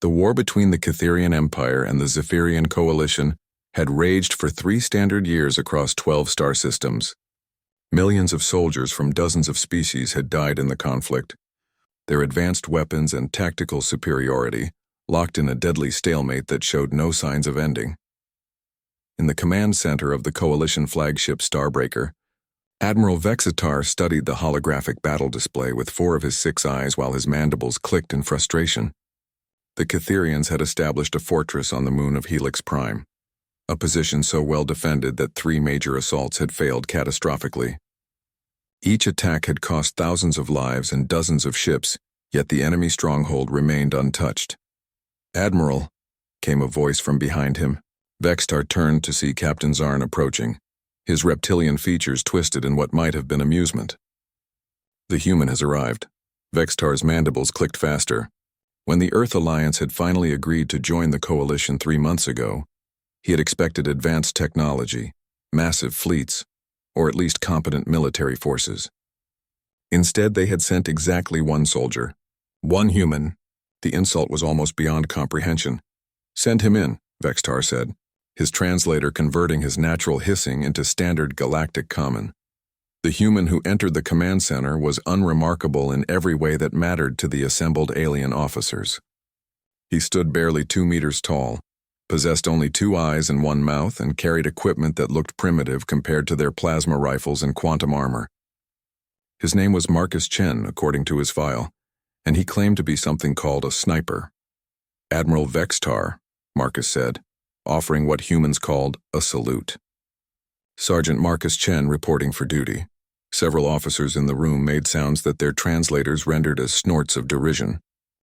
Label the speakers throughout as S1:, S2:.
S1: The war between the Catherian Empire and the Zephyrian Coalition had raged for 3 standard years across 12 star systems. Millions of soldiers from dozens of species had died in the conflict, their advanced weapons and tactical superiority locked in a deadly stalemate that showed no signs of ending. In the command center of the Coalition flagship Starbreaker, Admiral Vexitar studied the holographic battle display with 4 of his 6 eyes while his mandibles clicked in frustration. The Catherians had established a fortress on the moon of Helix Prime, a position so well defended that 3 major assaults had failed catastrophically. Each attack had cost thousands of lives and dozens of ships, yet the enemy stronghold remained untouched. "Admiral," came a voice from behind him. Vexitar turned to see Captain Zarn approaching, his reptilian features twisted in what might have been amusement. "The human has arrived." Vexitar's mandibles clicked faster. When the Earth Alliance had finally agreed to join the Coalition 3 months ago, he had expected advanced technology, massive fleets, or at least competent military forces. Instead, they had sent exactly 1 soldier. 1 human. The insult was almost beyond comprehension. "Send him in," Vexitar said, his translator converting his natural hissing into standard Galactic common. The human who entered the command center was unremarkable in every way that mattered to the assembled alien officers. He stood barely 2 meters tall, possessed only 2 eyes and 1 mouth, and carried equipment that looked primitive compared to their plasma rifles and quantum armor. His name was Marcus Chen, according to his file, and he claimed to be something called a sniper. "Admiral Vexitar," Marcus said, offering what humans called a salute. Sergeant Marcus Chen reporting for duty. Several officers in the room made sounds that their translators rendered as snorts of derision.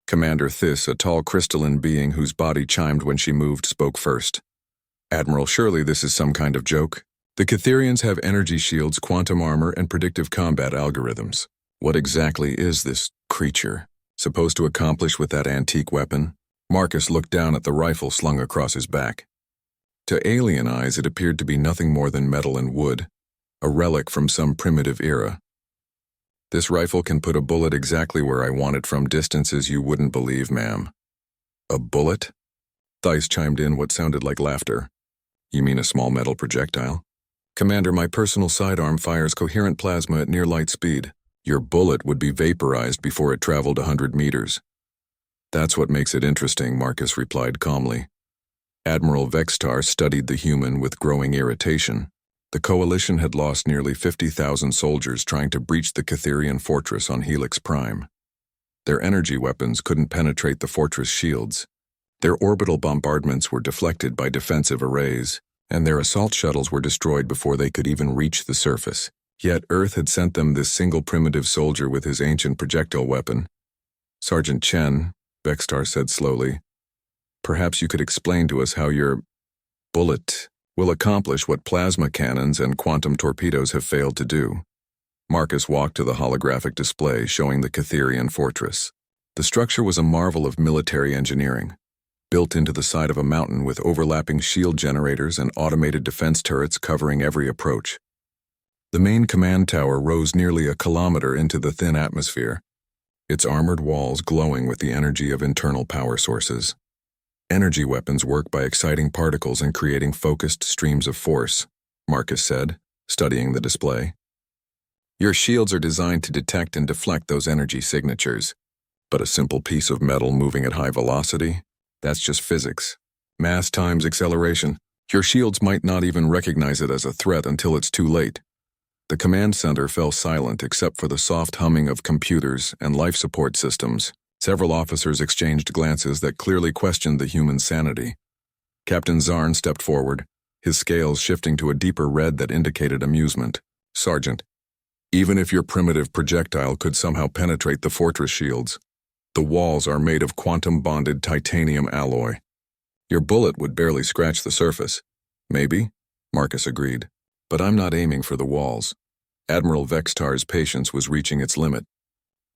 S1: Commander Thys, a tall crystalline being whose body chimed when she moved, spoke first. "Admiral, surely this is some kind of joke. The Catherians have energy shields, quantum armor, and predictive combat algorithms. What exactly is this creature supposed to accomplish with that antique weapon?" Marcus looked down at the rifle slung across his back. To alien eyes, it appeared to be nothing more than metal and wood, a relic from some primitive era. "This rifle can put a bullet exactly where I want it from distances you wouldn't believe, ma'am." "A bullet?" Thys chimed in what sounded like laughter. "You mean a small metal projectile?" "Commander, my personal sidearm fires coherent plasma at near light speed. Your bullet would be vaporized before it traveled 100 meters. "That's what makes it interesting," Marcus replied calmly. Admiral Vexitar studied the human with growing irritation. The Coalition had lost nearly 50,000 soldiers trying to breach the Catherian fortress on Helix Prime. Their energy weapons couldn't penetrate the fortress shields. Their orbital bombardments were deflected by defensive arrays, and their assault shuttles were destroyed before they could even reach the surface. Yet Earth had sent them this single primitive soldier with his ancient projectile weapon. "Sergeant Chen," Vexitar said slowly, "perhaps you could explain to us how your bullet will accomplish what plasma cannons and quantum torpedoes have failed to do." Marcus walked to the holographic display showing the Catherian fortress. The structure was a marvel of military engineering, built into the side of a mountain with overlapping shield generators and automated defense turrets covering every approach. The main command tower rose nearly a kilometer into the thin atmosphere, its armored walls glowing with the energy of internal power sources. "Energy weapons work by exciting particles and creating focused streams of force," Marcus said, studying the display. "Your shields are designed to detect and deflect those energy signatures. But a simple piece of metal moving at high velocity? That's just physics. Mass times acceleration. Your shields might not even recognize it as a threat until it's too late." The command center fell silent except for the soft humming of computers and life support systems. Several officers exchanged glances that clearly questioned the human sanity. Captain Zarn stepped forward, his scales shifting to a deeper red that indicated amusement. "Sergeant, even if your primitive projectile could somehow penetrate the fortress shields, the walls are made of quantum-bonded titanium alloy. Your bullet would barely scratch the surface." "Maybe," Marcus agreed, "but I'm not aiming for the walls." Admiral Vexitar's patience was reaching its limit.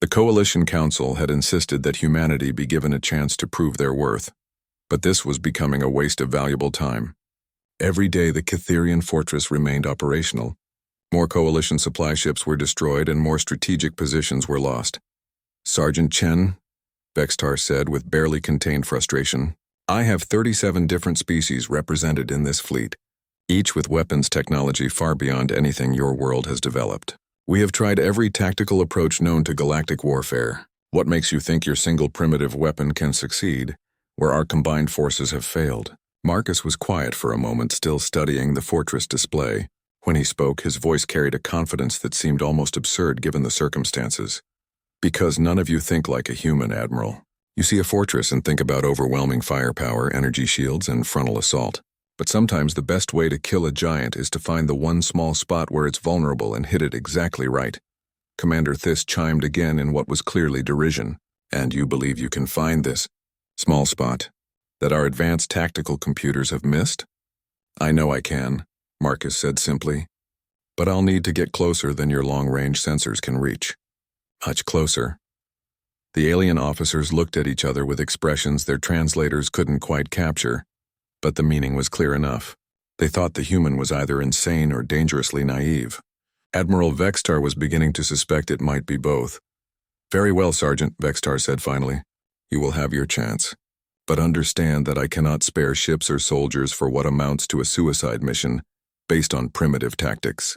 S1: The Coalition Council had insisted that humanity be given a chance to prove their worth, but this was becoming a waste of valuable time. Every day the Catherian fortress remained operational. More Coalition supply ships were destroyed and more strategic positions were lost. "Sergeant Chen," Vextar said with barely contained frustration. I have 37 different species represented in this fleet, each with weapons technology far beyond anything your world has developed. We have tried every tactical approach known to galactic warfare. What makes you think your single primitive weapon can succeed, where our combined forces have failed? Marcus was quiet for a moment, still studying the fortress display. When he spoke, his voice carried a confidence that seemed almost absurd given the circumstances. Because none of you think like a human, Admiral. You see a fortress and think about overwhelming firepower, energy shields, and frontal assault. But sometimes the best way to kill a giant is to find the one small spot where it's vulnerable and hit it exactly right. Commander Thys chimed again in what was clearly derision. And you believe you can find this small spot that our advanced tactical computers have missed? I know I can, Marcus said simply. But I'll need to get closer than your long-range sensors can reach. Much closer. The alien officers looked at each other with expressions their translators couldn't quite capture, but the meaning was clear enough. They thought the human was either insane or dangerously naive. Admiral Vextar was beginning to suspect it might be both. Very well, Sergeant, Vextar said finally. You will have your chance. But understand that I cannot spare ships or soldiers for what amounts to a suicide mission based on primitive tactics.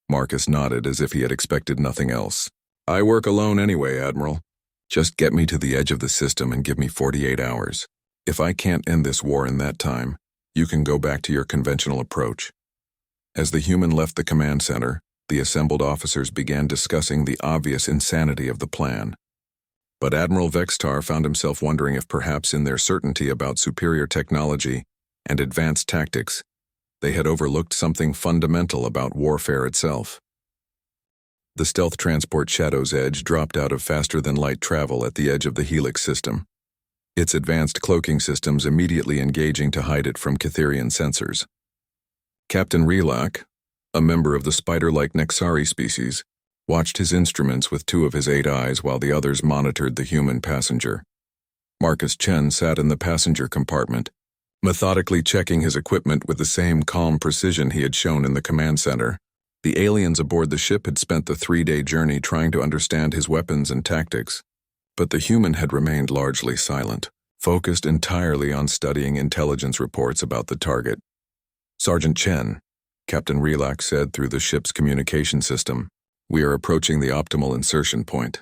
S1: Marcus nodded as if he had expected nothing else. I work alone anyway, Admiral. Just get me to the edge of the system and give me 48 hours. If I can't end this war in that time, you can go back to your conventional approach. As the human left the command center, the assembled officers began discussing the obvious insanity of the plan. But Admiral Vextar found himself wondering if perhaps in their certainty about superior technology and advanced tactics, they had overlooked something fundamental about warfare itself. The stealth transport Shadow's Edge dropped out of faster-than-light travel at the edge of the Helix system, its advanced cloaking systems immediately engaging to hide it from Cytherian sensors. Captain Relak, a member of the spider-like Nexari species, watched his instruments with 2 of his 8 eyes while the others monitored the human passenger. Marcus Chen sat in the passenger compartment, methodically checking his equipment with the same calm precision he had shown in the command center. The aliens aboard the ship had spent the 3-day journey trying to understand his weapons and tactics, but the human had remained largely silent, focused entirely on studying intelligence reports about the target. Sergeant Chen, Captain Relak said through the ship's communication system, we are approaching the optimal insertion point.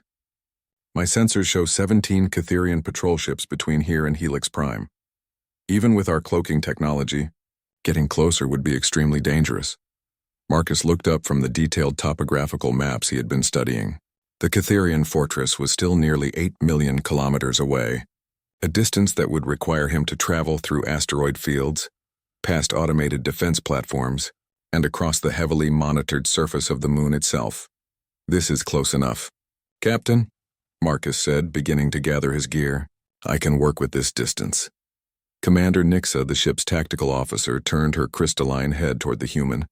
S1: My sensors show 17 Cytherian patrol ships between here and Helix Prime. Even with our cloaking technology, getting closer would be extremely dangerous. Marcus looked up from the detailed topographical maps he had been studying. The Cytherian fortress was still nearly 8 million kilometers away, a distance that would require him to travel through asteroid fields, past automated defense platforms, and across the heavily monitored surface of the moon itself. This is close enough. Captain, Marcus said, beginning to gather his gear, I can work with this distance. Commander Nixa, the ship's tactical officer, turned her crystalline head toward the human.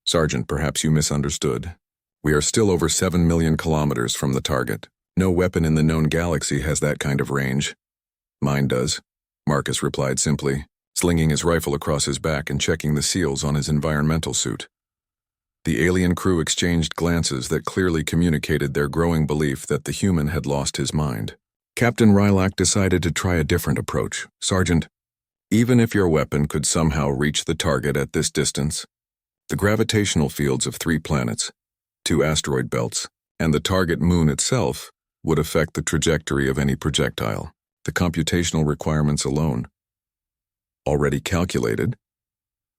S1: Sergeant, perhaps you misunderstood. We are still over 7 million kilometers from the target. No weapon in the known galaxy has that kind of range. Mine does, Marcus replied simply, slinging his rifle across his back and checking the seals on his environmental suit. The alien crew exchanged glances that clearly communicated their growing belief that the human had lost his mind. Captain Relak decided to try a different approach. Sergeant, even if your weapon could somehow reach the target at this distance, the gravitational fields of 3 planets, 2 asteroid belts, and the target moon itself would affect the trajectory of any projectile. The computational requirements alone. Already calculated?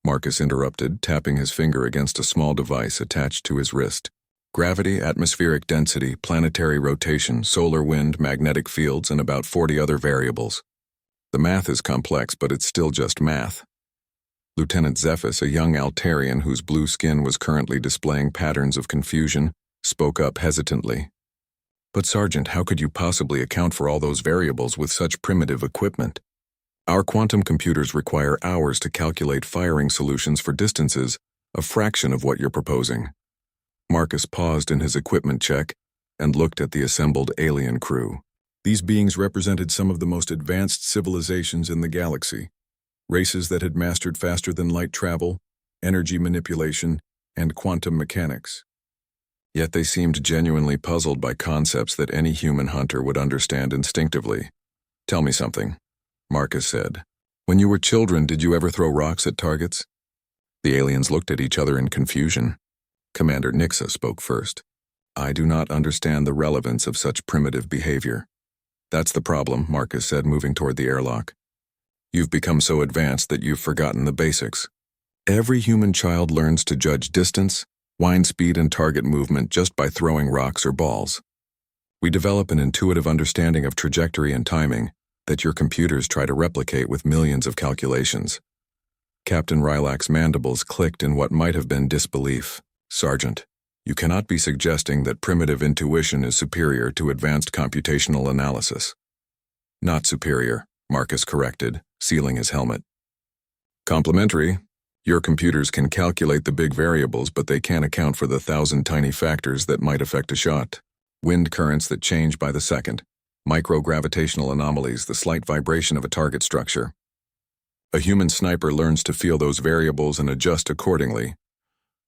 S1: Marcus interrupted, tapping his finger against a small device attached to his wrist. Gravity, atmospheric density, planetary rotation, solar wind, magnetic fields, and about 40 other variables. The math is complex, but it's still just math. Lieutenant Zephys, a young Altarian whose blue skin was currently displaying patterns of confusion, spoke up hesitantly. But Sergeant, how could you possibly account for all those variables with such primitive equipment? Our quantum computers require hours to calculate firing solutions for distances a fraction of what you're proposing. Marcus paused in his equipment check and looked at the assembled alien crew. These beings represented some of the most advanced civilizations in the galaxy. Races that had mastered faster-than-light travel, energy manipulation, and quantum mechanics. Yet they seemed genuinely puzzled by concepts that any human hunter would understand instinctively. "Tell me something," Marcus said. "When you were children, did you ever throw rocks at targets?" The aliens looked at each other in confusion. Commander Nixa spoke first. "I do not understand the relevance of such primitive behavior." "That's the problem," Marcus said, moving toward the airlock. "You've become so advanced that you've forgotten the basics. Every human child learns to judge distance, wind speed, and target movement just by throwing rocks or balls. We develop an intuitive understanding of trajectory and timing that your computers try to replicate with millions of calculations." Captain Rylak's mandibles clicked in what might have been disbelief. "Sergeant, you cannot be suggesting that primitive intuition is superior to advanced computational analysis." "Not superior," Marcus corrected, sealing his helmet. "Complementary. Your computers can calculate the big variables, but they can't account for the 1,000 tiny factors that might affect a shot. Wind currents that change by the second, microgravitational anomalies, the slight vibration of a target structure. A human sniper learns to feel those variables and adjust accordingly."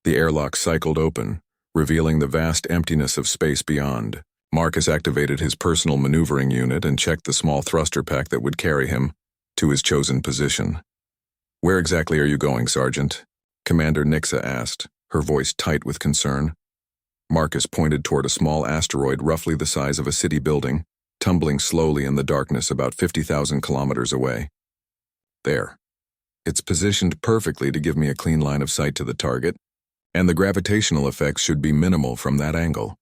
S1: The airlock cycled open, revealing the vast emptiness of space beyond. Marcus activated his personal maneuvering unit and checked the small thruster pack that would carry him to his chosen position. "Where exactly are you going, Sergeant?" Commander Nixa asked, her voice tight with concern. Marcus pointed toward a small asteroid roughly the size of a city building, tumbling slowly in the darkness about 50,000 kilometers away. "There. It's positioned perfectly to give me a clean line of sight to the target, and the gravitational effects should be minimal from that angle.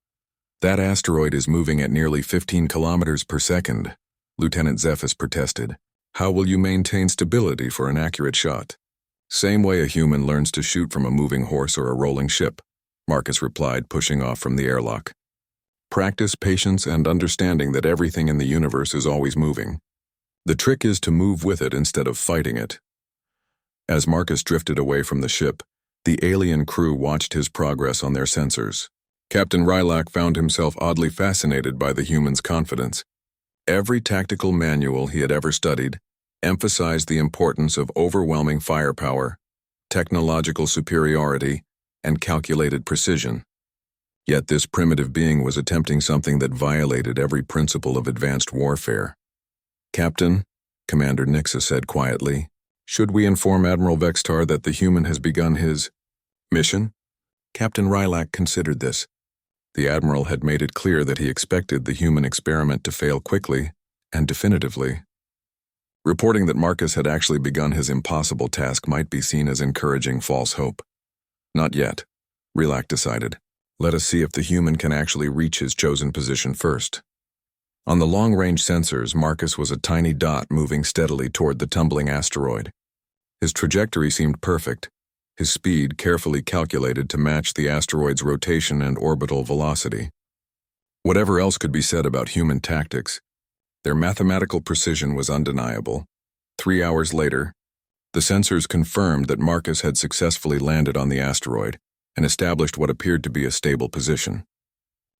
S1: That asteroid is moving at nearly 15 kilometers per second, Lieutenant Zephys protested. "How will you maintain stability for an accurate shot?" "Same way a human learns to shoot from a moving horse or a rolling ship," Marcus replied, pushing off from the airlock. "Practice patience and understanding that everything in the universe is always moving. The trick is to move with it instead of fighting it." As Marcus drifted away from the ship, the alien crew watched his progress on their sensors. Captain Rylak found himself oddly fascinated by the human's confidence. Every tactical manual he had ever studied emphasized the importance of overwhelming firepower, technological superiority, and calculated precision. Yet this primitive being was attempting something that violated every principle of advanced warfare. "Captain," Commander Nixa said quietly, "should we inform Admiral Vextar that the human has begun his mission?" Captain Rylak considered this. The Admiral had made it clear that he expected the human experiment to fail quickly and definitively. Reporting that Marcus had actually begun his impossible task might be seen as encouraging false hope. "Not yet," Rylak decided. "Let us see if the human can actually reach his chosen position first." On the long-range sensors, Marcus was a tiny dot moving steadily toward the tumbling asteroid. His trajectory seemed perfect, his speed carefully calculated to match the asteroid's rotation and orbital velocity. Whatever else could be said about human tactics, their mathematical precision was undeniable. 3 hours later, the sensors confirmed that Marcus had successfully landed on the asteroid and established what appeared to be a stable position.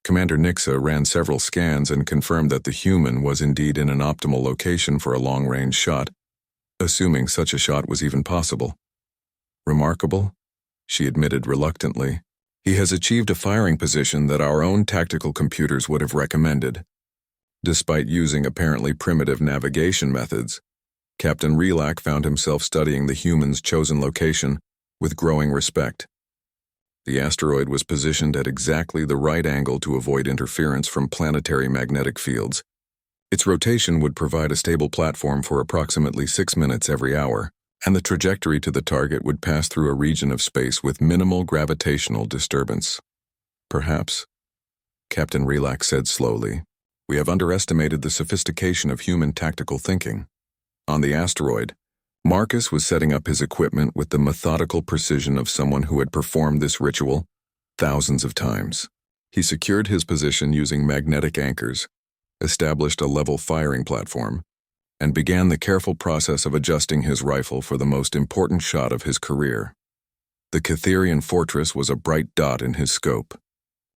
S1: Commander Nixa ran several scans and confirmed that the human was indeed in an optimal location for a long-range shot, assuming such a shot was even possible. "Remarkable," she admitted reluctantly. "He has achieved a firing position that our own tactical computers would have recommended." Despite using apparently primitive navigation methods, Captain Rylak found himself studying the human's chosen location with growing respect. The asteroid was positioned at exactly the right angle to avoid interference from planetary magnetic fields. Its rotation would provide a stable platform for approximately 6 minutes every hour, and the trajectory to the target would pass through a region of space with minimal gravitational disturbance. "Perhaps," Captain Rylak said slowly, "we have underestimated the sophistication of human tactical thinking." On the asteroid, Marcus was setting up his equipment with the methodical precision of someone who had performed this ritual thousands of times. He secured his position using magnetic anchors, established a level firing platform, and began the careful process of adjusting his rifle for the most important shot of his career. The Catherian fortress was a bright dot in his scope,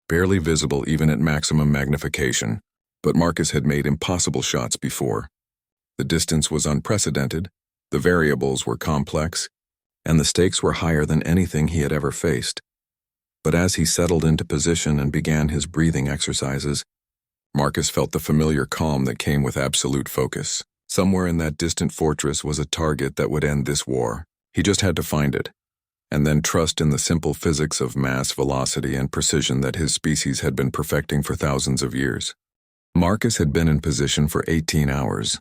S1: barely visible even at maximum magnification, but Marcus had made impossible shots before. The distance was unprecedented, the variables were complex, and the stakes were higher than anything he had ever faced. But as he settled into position and began his breathing exercises, Marcus felt the familiar calm that came with absolute focus. Somewhere in that distant fortress was a target that would end this war. He just had to find it, and then trust in the simple physics of mass, velocity, and precision that his species had been perfecting for thousands of years. Marcus had been in position for 18 hours,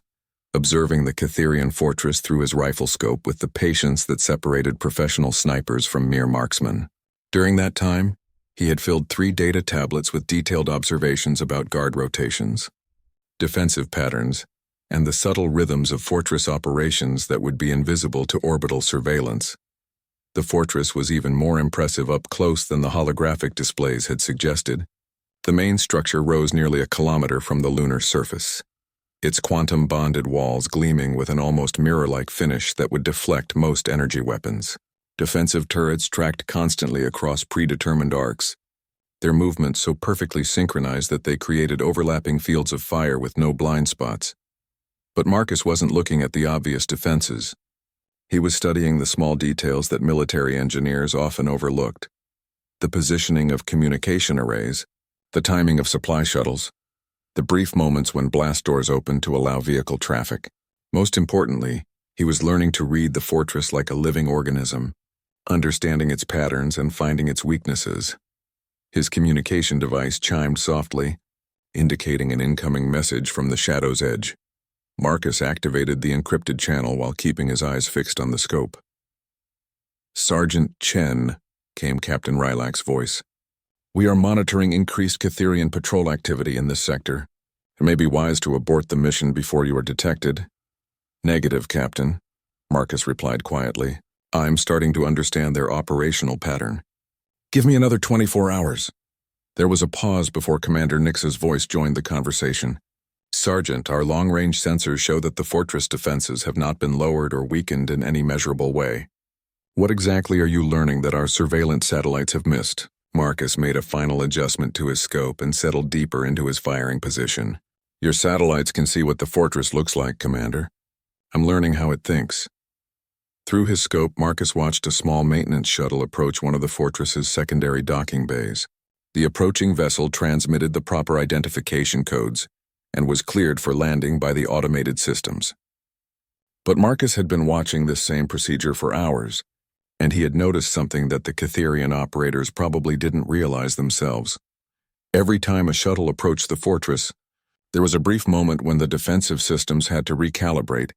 S1: observing the Catherian fortress through his rifle scope with the patience that separated professional snipers from mere marksmen. During that time, he had filled 3 data tablets with detailed observations about guard rotations, defensive patterns, and the subtle rhythms of fortress operations that would be invisible to orbital surveillance. The fortress was even more impressive up close than the holographic displays had suggested. The main structure rose nearly a kilometer from the lunar surface, its quantum-bonded walls gleaming with an almost mirror-like finish that would deflect most energy weapons. Defensive turrets tracked constantly across predetermined arcs, their movements so perfectly synchronized that they created overlapping fields of fire with no blind spots. But Marcus wasn't looking at the obvious defenses. He was studying the small details that military engineers often overlooked: the positioning of communication arrays, the timing of supply shuttles, the brief moments when blast doors opened to allow vehicle traffic. Most importantly, he was learning to read the fortress like a living organism, understanding its patterns and finding its weaknesses. His communication device chimed softly, indicating an incoming message from the shadow's edge. Marcus activated the encrypted channel while keeping his eyes fixed on the scope. "Sergeant Chen," came Captain Rylak's voice. "We are monitoring increased Catherian patrol activity in this sector. It may be wise to abort the mission before you are detected." "Negative, Captain," Marcus replied quietly. "I'm starting to understand their operational pattern. Give me another 24 hours. There was a pause before Commander Nix's voice joined the conversation. "Sergeant, our long-range sensors show that the fortress defenses have not been lowered or weakened in any measurable way. What exactly are you learning that our surveillance satellites have missed?" Marcus made a final adjustment to his scope and settled deeper into his firing position. "Your satellites can see what the fortress looks like, Commander. I'm learning how it thinks." Through his scope, Marcus watched a small maintenance shuttle approach one of the fortress's secondary docking bays. The approaching vessel transmitted the proper identification codes and was cleared for landing by the automated systems. But Marcus had been watching this same procedure for hours, and he had noticed something that the Catherian operators probably didn't realize themselves. Every time a shuttle approached the fortress, there was a brief moment when the defensive systems had to recalibrate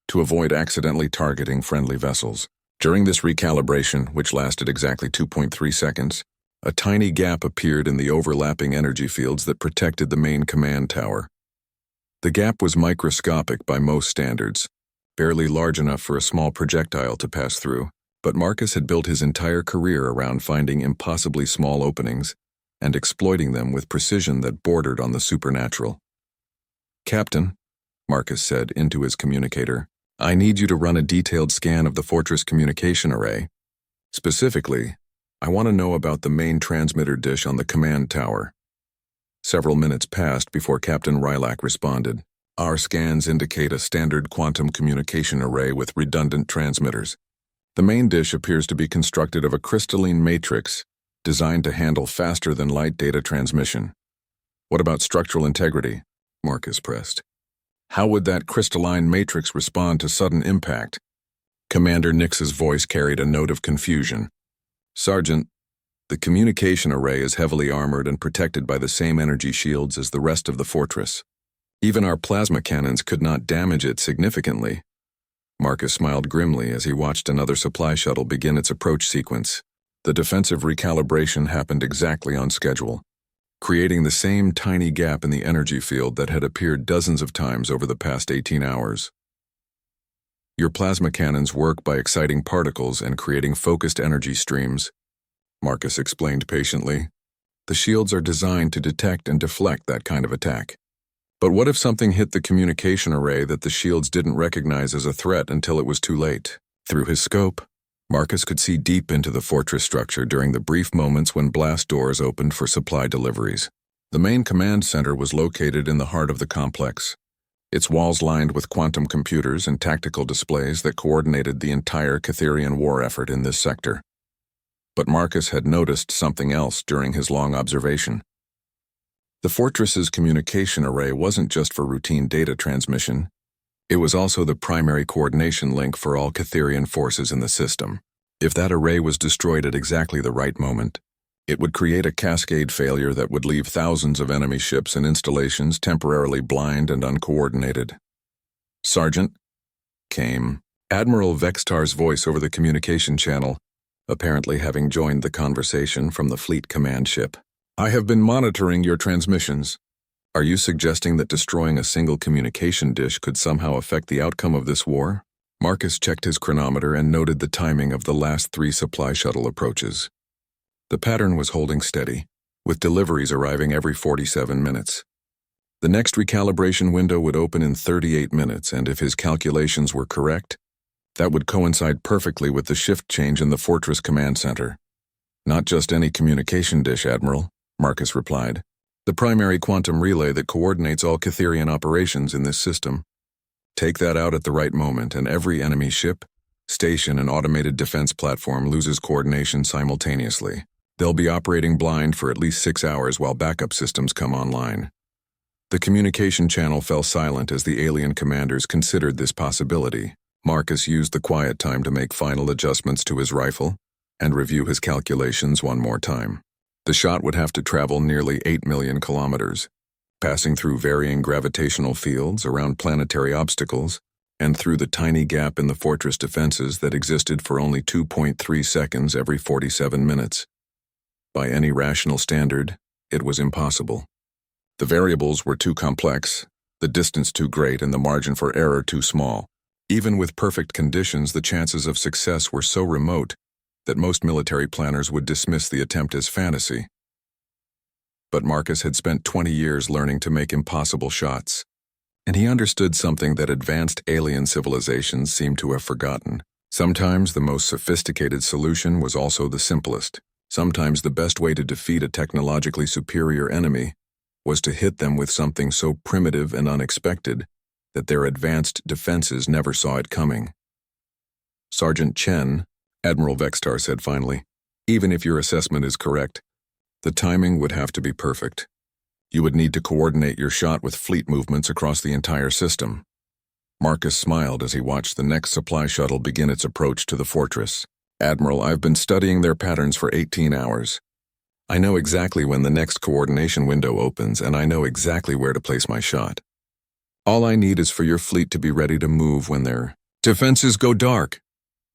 S1: to avoid accidentally targeting friendly vessels. During this recalibration, which lasted exactly 2.3 seconds, a tiny gap appeared in the overlapping energy fields that protected the main command tower. The gap was microscopic by most standards, barely large enough for a small projectile to pass through, but Marcus had built his entire career around finding impossibly small openings and exploiting them with precision that bordered on the supernatural. "Captain," Marcus said into his communicator, "I need you to run a detailed scan of the fortress communication array. Specifically, I want to know about the main transmitter dish on the command tower." Several minutes passed before Captain Rylak responded. "Our scans indicate a standard quantum communication array with redundant transmitters. The main dish appears to be constructed of a crystalline matrix designed to handle faster-than-light data transmission." "What about structural integrity?" Marcus pressed. "How would that crystalline matrix respond to sudden impact?" Commander Nix's voice carried a note of confusion. "Sergeant, the communication array is heavily armored and protected by the same energy shields as the rest of the fortress. Even our plasma cannons could not damage it significantly." Marcus smiled grimly as he watched another supply shuttle begin its approach sequence. The defensive recalibration happened exactly on schedule, creating the same tiny gap in the energy field that had appeared dozens of times over the past 18 hours. "Your plasma cannons work by exciting particles and creating focused energy streams," Marcus explained patiently. "The shields are designed to detect and deflect that kind of attack. But what if something hit the communication array that the shields didn't recognize as a threat until it was too late?" Through his scope, Marcus could see deep into the fortress structure during the brief moments when blast doors opened for supply deliveries. The main command center was located in the heart of the complex, its walls lined with quantum computers and tactical displays that coordinated the entire Catherian war effort in this sector. But Marcus had noticed something else during his long observation. The fortress's communication array wasn't just for routine data transmission. It was also the primary coordination link for all Catherian forces in the system. If that array was destroyed at exactly the right moment, it would create a cascade failure that would leave thousands of enemy ships and installations temporarily blind and uncoordinated. "Sergeant," came Admiral Vextar's voice over the communication channel, apparently having joined the conversation from the fleet command ship. "I have been monitoring your transmissions. Are you suggesting that destroying a single communication dish could somehow affect the outcome of this war?" Marcus checked his chronometer and noted the timing of the last 3 supply shuttle approaches. The pattern was holding steady, with deliveries arriving every 47 minutes. The next recalibration window would open in 38 minutes, and if his calculations were correct, that would coincide perfectly with the shift change in the Fortress Command Center. "Not just any communication dish, Admiral," Marcus replied. "The primary quantum relay that coordinates all Catherian operations in this system. Take that out at the right moment, and every enemy ship, station, and automated defense platform loses coordination simultaneously. They'll be operating blind for at least 6 hours while backup systems come online." The communication channel fell silent as the alien commanders considered this possibility. Marcus used the quiet time to make final adjustments to his rifle and review his calculations one more time. The shot would have to travel nearly 8 million kilometers, passing through varying gravitational fields, around planetary obstacles, and through the tiny gap in the fortress defenses that existed for only 2.3 seconds every 47 minutes. By any rational standard, it was impossible. The variables were too complex, the distance too great, and the margin for error too small. Even with perfect conditions, the chances of success were so remote that most military planners would dismiss the attempt as fantasy. But Marcus had spent 20 years learning to make impossible shots, and he understood something that advanced alien civilizations seemed to have forgotten. Sometimes the most sophisticated solution was also the simplest. Sometimes the best way to defeat a technologically superior enemy was to hit them with something so primitive and unexpected that their advanced defenses never saw it coming. "Sergeant Chen," Admiral Vextar said finally, "even if your assessment is correct, the timing would have to be perfect. You would need to coordinate your shot with fleet movements across the entire system." Marcus smiled as he watched the next supply shuttle begin its approach to the fortress. "Admiral, I've been studying their patterns for 18 hours. I know exactly when the next coordination window opens, and I know exactly where to place my shot. All I need is for your fleet to be ready to move when their defenses go dark."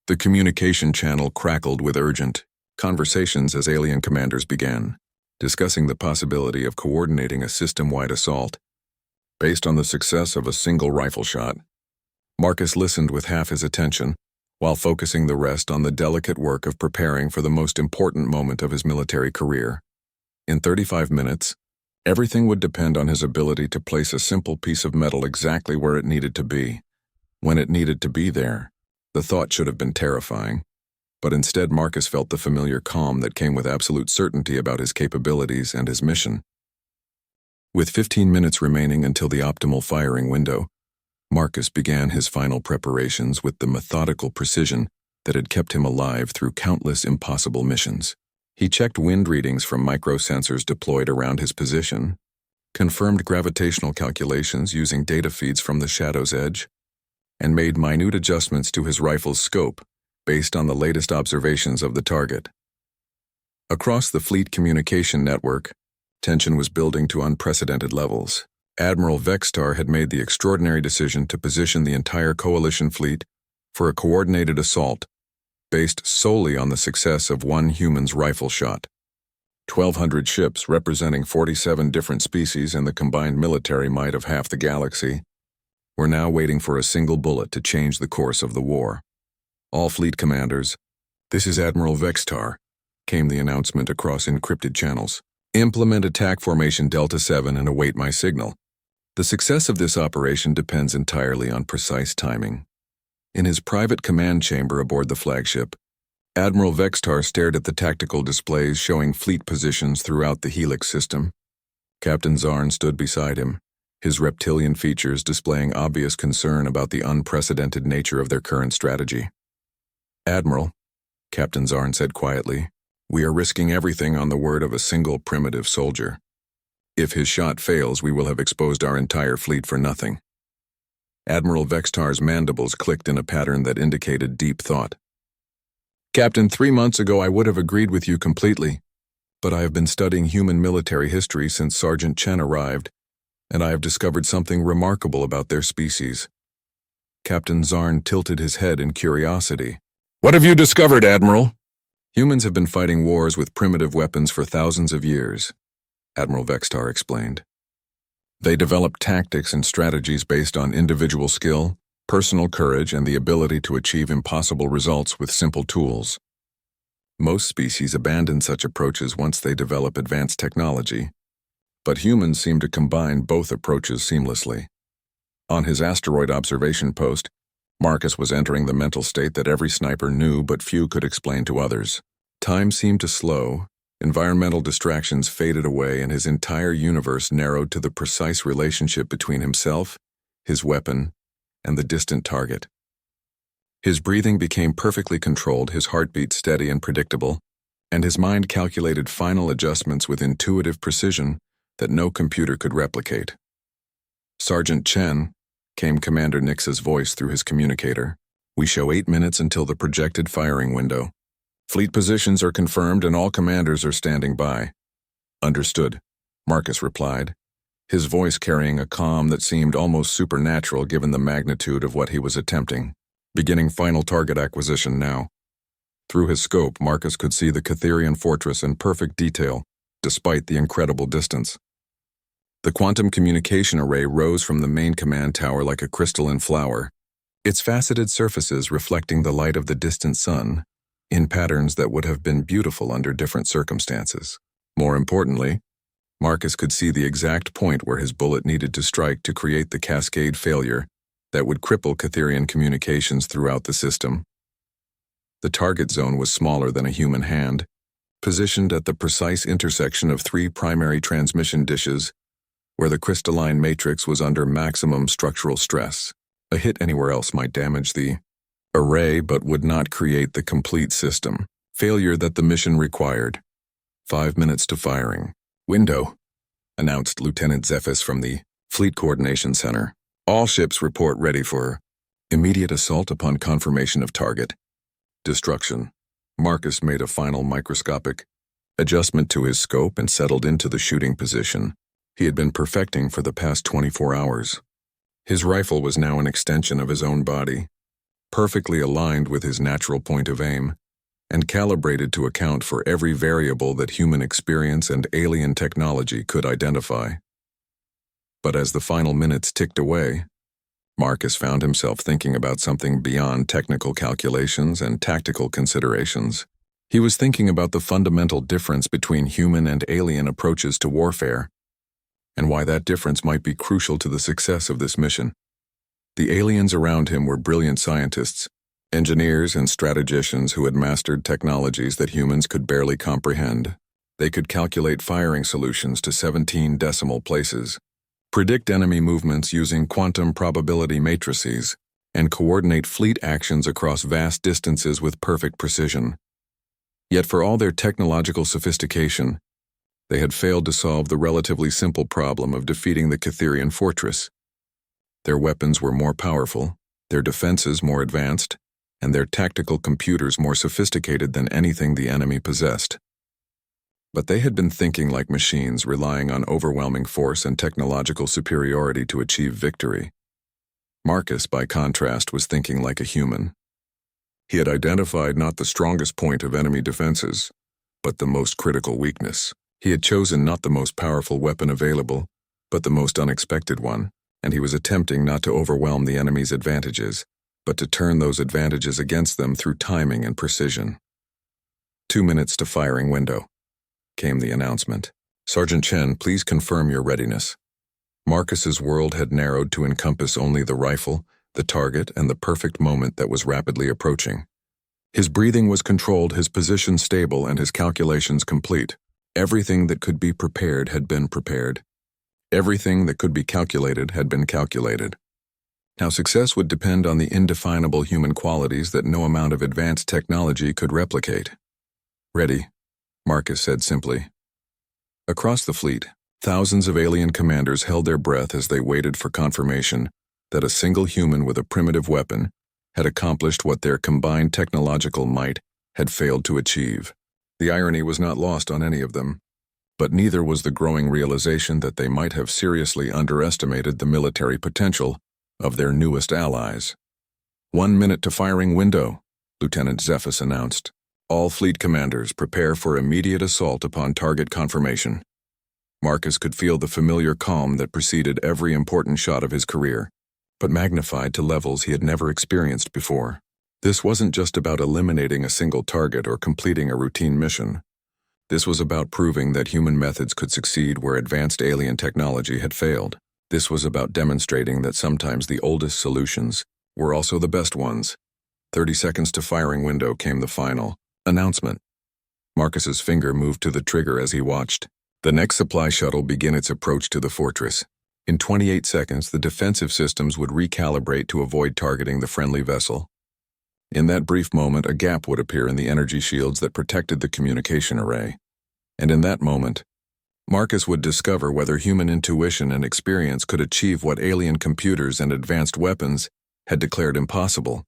S1: The communication channel crackled with urgent conversations as alien commanders began, discussing the possibility of coordinating a system-wide assault based on the success of a single rifle shot. Marcus listened with half his attention, while focusing the rest on the delicate work of preparing for the most important moment of his military career. In 35 minutes, everything would depend on his ability to place a simple piece of metal exactly where it needed to be, when it needed to be there. The thought should have been terrifying, but instead Marcus felt the familiar calm that came with absolute certainty about his capabilities and his mission. With 15 minutes remaining until the optimal firing window, Marcus began his final preparations with the methodical precision that had kept him alive through countless impossible missions. He checked wind readings from microsensors deployed around his position, confirmed gravitational calculations using data feeds from the Shadow's Edge, and made minute adjustments to his rifle's scope based on the latest observations of the target. Across the fleet communication network, tension was building to unprecedented levels. Admiral Vextar had made the extraordinary decision to position the entire coalition fleet for a coordinated assault based solely on the success of one human's rifle shot. 1,200 ships representing 47 different species and the combined military might of half the galaxy were now waiting for a single bullet to change the course of the war. "All fleet commanders, this is Admiral Vextar," came the announcement across encrypted channels. "Implement attack formation Delta 7 and await my signal. The success of this operation depends entirely on precise timing." In his private command chamber aboard the flagship, Admiral Vextar stared at the tactical displays showing fleet positions throughout the Helix system. Captain Zarn stood beside him, his reptilian features displaying obvious concern about the unprecedented nature of their current strategy. "Admiral," Captain Zarn said quietly, We are risking everything on the word of a single primitive soldier. If his shot fails, we will have exposed our entire fleet for nothing." Admiral Vextar's mandibles clicked in a pattern that indicated deep thought. "Captain, 3 months ago I would have agreed with you completely, but I have been studying human military history since Sergeant Chen arrived, and I have discovered something remarkable about their species." Captain Zarn tilted his head in curiosity. "What have you discovered, Admiral?" "Humans have been fighting wars with primitive weapons for thousands of years," Admiral Vextar explained. "They developed tactics and strategies based on individual skill, personal courage, and the ability to achieve impossible results with simple tools. Most species abandon such approaches once they develop advanced technology, but humans seem to combine both approaches seamlessly." On his asteroid observation post, Marcus was entering the mental state that every sniper knew but few could explain to others. Time seemed to slow, environmental distractions faded away, and his entire universe narrowed to the precise relationship between himself, his weapon, and the distant target. His breathing became perfectly controlled, his heartbeat steady and predictable, and his mind calculated final adjustments with intuitive precision that no computer could replicate. "Sergeant Chen," came Commander Nix's voice through his communicator, "we show 8 minutes until the projected firing window. Fleet positions are confirmed and all commanders are standing by." "Understood," Marcus replied, his voice carrying a calm that seemed almost supernatural given the magnitude of what he was attempting. "Beginning final target acquisition now." Through his scope, Marcus could see the Catherian fortress in perfect detail, despite the incredible distance. The quantum communication array rose from the main command tower like a crystalline flower, its faceted surfaces reflecting the light of the distant sun, in patterns that would have been beautiful under different circumstances. More importantly, Marcus could see the exact point where his bullet needed to strike to create the cascade failure that would cripple Catherian communications throughout the system. The target zone was smaller than a human hand, positioned at the precise intersection of 3 primary transmission dishes, where the crystalline matrix was under maximum structural stress. A hit anywhere else might damage the array but would not create the complete system failure that the mission required. 5 minutes to firing. "Window," announced Lieutenant Zephys from the Fleet Coordination Center. "All ships report ready for immediate assault upon confirmation of target destruction." Marcus made a final microscopic adjustment to his scope and settled into the shooting position he had been perfecting for the past 24 hours. His rifle was now an extension of his own body, perfectly aligned with his natural point of aim, and calibrated to account for every variable that human experience and alien technology could identify. But as the final minutes ticked away, Marcus found himself thinking about something beyond technical calculations and tactical considerations. He was thinking about the fundamental difference between human and alien approaches to warfare, and why that difference might be crucial to the success of this mission. The aliens around him were brilliant scientists, engineers and strategicians who had mastered technologies that humans could barely comprehend. They could calculate firing solutions to 17 decimal places, predict enemy movements using quantum probability matrices, and coordinate fleet actions across vast distances with perfect precision. Yet for all their technological sophistication, they had failed to solve the relatively simple problem of defeating the Catherian fortress. Their weapons were more powerful, their defenses more advanced, and their tactical computers more sophisticated than anything the enemy possessed. But they had been thinking like machines, relying on overwhelming force and technological superiority to achieve victory. Marcus, by contrast, was thinking like a human. He had identified not the strongest point of enemy defenses, but the most critical weakness. He had chosen not the most powerful weapon available, but the most unexpected one, and he was attempting not to overwhelm the enemy's advantages, but to turn those advantages against them through timing and precision. 2 minutes to firing window, came the announcement. "Sergeant Chen, please confirm your readiness." Marcus's world had narrowed to encompass only the rifle, the target, and the perfect moment that was rapidly approaching. His breathing was controlled, his position stable, and his calculations complete. Everything that could be prepared had been prepared. Everything that could be calculated had been calculated. Now success would depend on the indefinable human qualities that no amount of advanced technology could replicate. "Ready," Marcus said simply. Across the fleet, thousands of alien commanders held their breath as they waited for confirmation that a single human with a primitive weapon had accomplished what their combined technological might had failed to achieve. The irony was not lost on any of them, but neither was the growing realization that they might have seriously underestimated the military potential of their newest allies. 1 minute to firing window, Lieutenant Zephas announced. All fleet commanders prepare for immediate assault upon target confirmation. Marcus could feel the familiar calm that preceded every important shot of his career, but magnified to levels he had never experienced before. This wasn't just about eliminating a single target or completing a routine mission. This was about proving that human methods could succeed where advanced alien technology had failed. This was about demonstrating that sometimes the oldest solutions were also the best ones. 30 seconds to firing window came the final announcement. Marcus's finger moved to the trigger as he watched the next supply shuttle begin its approach to the fortress. In 28 seconds, the defensive systems would recalibrate to avoid targeting the friendly vessel. In that brief moment, a gap would appear in the energy shields that protected the communication array. And in that moment, Marcus would discover whether human intuition and experience could achieve what alien computers and advanced weapons had declared impossible.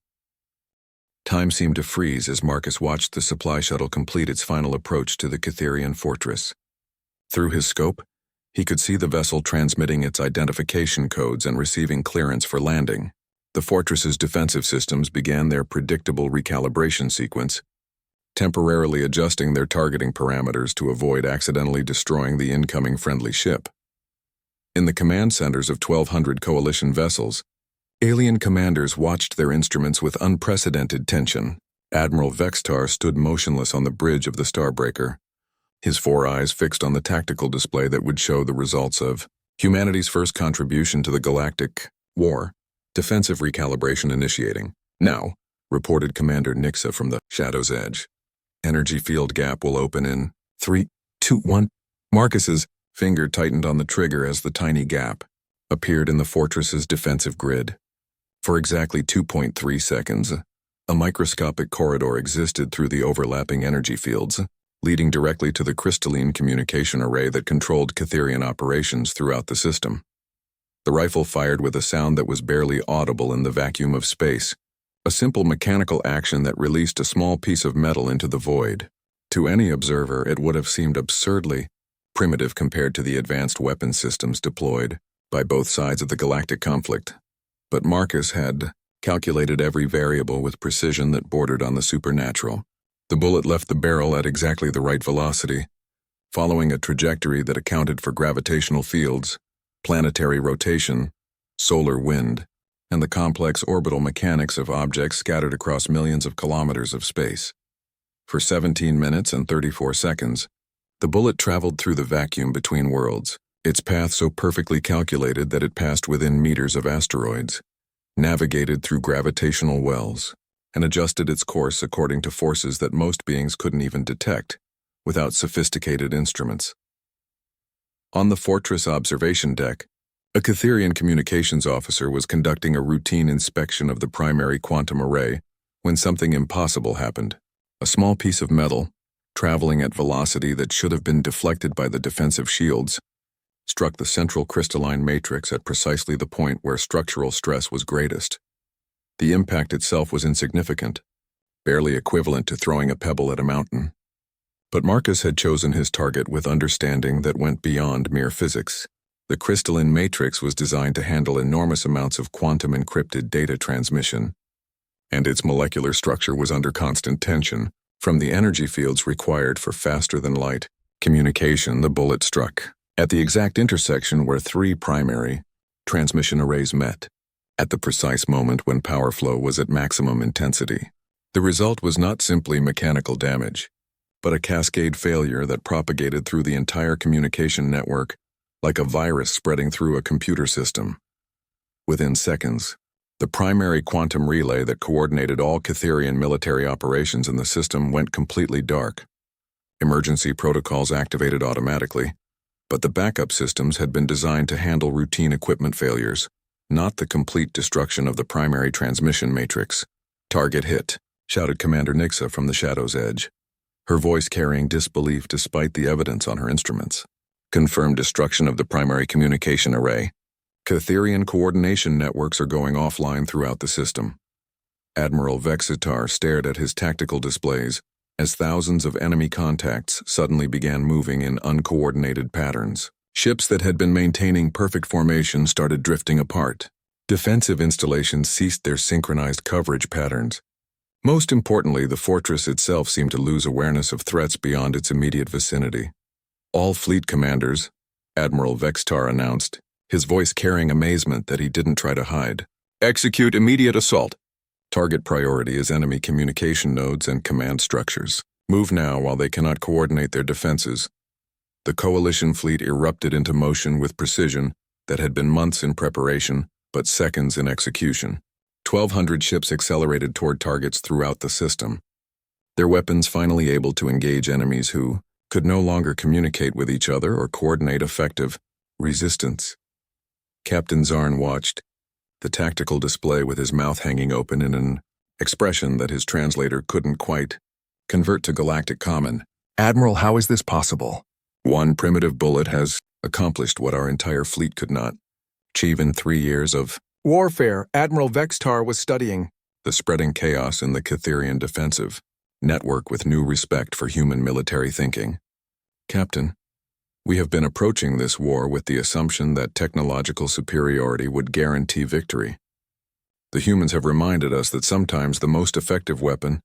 S1: Time seemed to freeze as Marcus watched the supply shuttle complete its final approach to the Catherian fortress. Through his scope, he could see the vessel transmitting its identification codes and receiving clearance for landing. The fortress's defensive systems began their predictable recalibration sequence, temporarily adjusting their targeting parameters to avoid accidentally destroying the incoming friendly ship. In the command centers of 1,200 coalition vessels, alien commanders watched their instruments with unprecedented tension. Admiral Vextar stood motionless on the bridge of the Starbreaker, his 4 eyes fixed on the tactical display that would show the results of humanity's first contribution to the Galactic War. Defensive recalibration initiating. Now, reported Commander Nixa from the Shadow's Edge. Energy field gap will open in 3, 2, 1. Marcus's finger tightened on the trigger as the tiny gap appeared in the fortress's defensive grid. For exactly 2.3 seconds, a microscopic corridor existed through the overlapping energy fields, leading directly to the crystalline communication array that controlled Catherian operations throughout the system. The rifle fired with a sound that was barely audible in the vacuum of space, a simple mechanical action that released a small piece of metal into the void. To any observer, it would have seemed absurdly primitive compared to the advanced weapon systems deployed by both sides of the galactic conflict. But Marcus had calculated every variable with precision that bordered on the supernatural. The bullet left the barrel at exactly the right velocity, following a trajectory that accounted for gravitational fields, planetary rotation, solar wind, and the complex orbital mechanics of objects scattered across millions of kilometers of space. For 17 minutes and 34 seconds, the bullet traveled through the vacuum between worlds, its path so perfectly calculated that it passed within meters of asteroids, navigated through gravitational wells, and adjusted its course according to forces that most beings couldn't even detect without sophisticated instruments. On the fortress observation deck, a Catherian communications officer was conducting a routine inspection of the primary quantum array when something impossible happened. A small piece of metal, traveling at velocity that should have been deflected by the defensive shields, struck the central crystalline matrix at precisely the point where structural stress was greatest. The impact itself was insignificant, barely equivalent to throwing a pebble at a mountain. But Marcus had chosen his target with understanding that went beyond mere physics. The crystalline matrix was designed to handle enormous amounts of quantum-encrypted data transmission, and its molecular structure was under constant tension from the energy fields required for faster-than-light communication. The bullet struck at the exact intersection where 3 primary transmission arrays met, at the precise moment when power flow was at maximum intensity. The result was not simply mechanical damage, but a cascade failure that propagated through the entire communication network like a virus spreading through a computer system. Within seconds, the primary quantum relay that coordinated all Catherian military operations in the system went completely dark. Emergency protocols activated automatically, but the backup systems had been designed to handle routine equipment failures, not the complete destruction of the primary transmission matrix. "Target hit," shouted Commander Nixa from the Shadow's Edge. her voice carrying disbelief despite the evidence on her instruments. Confirmed destruction of the primary communication array. Catherian coordination networks are going offline throughout the system. Admiral Vexitar stared at his tactical displays as thousands of enemy contacts suddenly began moving in uncoordinated patterns. Ships that had been maintaining perfect formation started drifting apart. Defensive installations ceased their synchronized coverage patterns. Most importantly, the fortress itself seemed to lose awareness of threats beyond its immediate vicinity. All fleet commanders, Admiral Vexitar announced, his voice carrying amazement that he didn't try to hide. Execute immediate assault. Target priority is enemy communication nodes and command structures. Move now while they cannot coordinate their defenses. The coalition fleet erupted into motion with precision that had been months in preparation, but seconds in execution. 1,200 ships accelerated toward targets throughout the system, their weapons finally able to engage enemies who could no longer communicate with each other or coordinate effective resistance. Captain Zarn watched the tactical display with his mouth hanging open in an expression that his translator couldn't quite convert to Galactic common. Admiral, how is this possible? One primitive bullet has accomplished what our entire fleet could not achieve in 3 years of warfare. Admiral Vexitar was studying the spreading chaos in the Catherian defensive network with new respect for human military thinking. Captain, we have been approaching this war with the assumption that technological superiority would guarantee victory. The humans have reminded us that sometimes the most effective weapon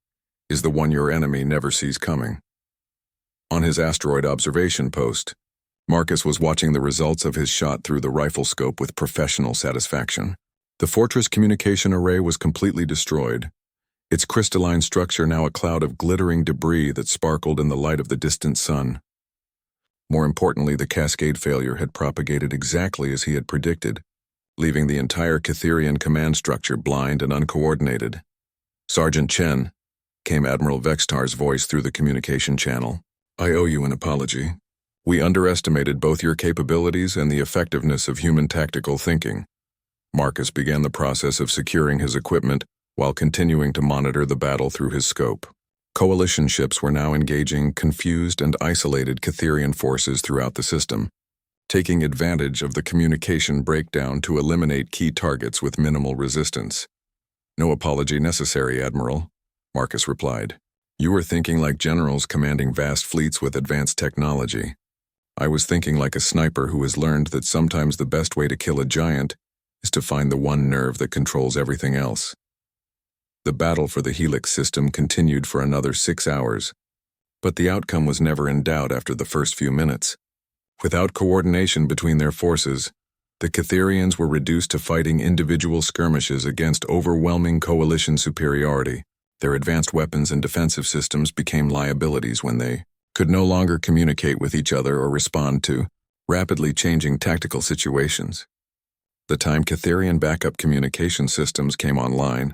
S1: is the one your enemy never sees coming. On his asteroid observation post, Marcus was watching the results of his shot through the rifle scope with professional satisfaction. The fortress communication array was completely destroyed, its crystalline structure now a cloud of glittering debris that sparkled in the light of the distant sun. More importantly, the cascade failure had propagated exactly as he had predicted, leaving the entire Catherian command structure blind and uncoordinated. Sergeant Chen, came Admiral Vexitar's voice through the communication channel. I owe you an apology. We underestimated both your capabilities and the effectiveness of human tactical thinking. Marcus began the process of securing his equipment while continuing to monitor the battle through his scope. Coalition ships were now engaging confused and isolated Catherian forces throughout the system, taking advantage of the communication breakdown to eliminate key targets with minimal resistance. No apology necessary, Admiral, Marcus replied. You were thinking like generals commanding vast fleets with advanced technology. I was thinking like a sniper who has learned that sometimes the best way to kill a giant is to find the one nerve that controls everything else. The battle for the Helix system continued for another 6 hours, but the outcome was never in doubt after the first few minutes. Without coordination between their forces, the Catherians were reduced to fighting individual skirmishes against overwhelming coalition superiority. Their advanced weapons and defensive systems became liabilities when they could no longer communicate with each other or respond to rapidly changing tactical situations. The time Catherian backup communication systems came online,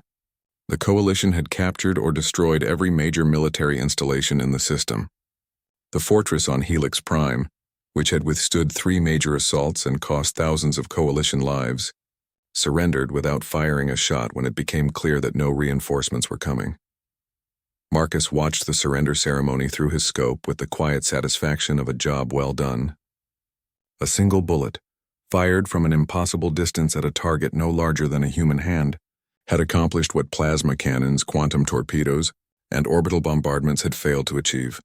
S1: the coalition had captured or destroyed every major military installation in the system. The fortress on Helix Prime, which had withstood 3 major assaults and cost thousands of coalition lives, surrendered without firing a shot when it became clear that no reinforcements were coming. Marcus watched the surrender ceremony through his scope with the quiet satisfaction of a job well done. A single bullet, fired from an impossible distance at a target no larger than a human hand, had accomplished what plasma cannons, quantum torpedoes, and orbital bombardments had failed to achieve.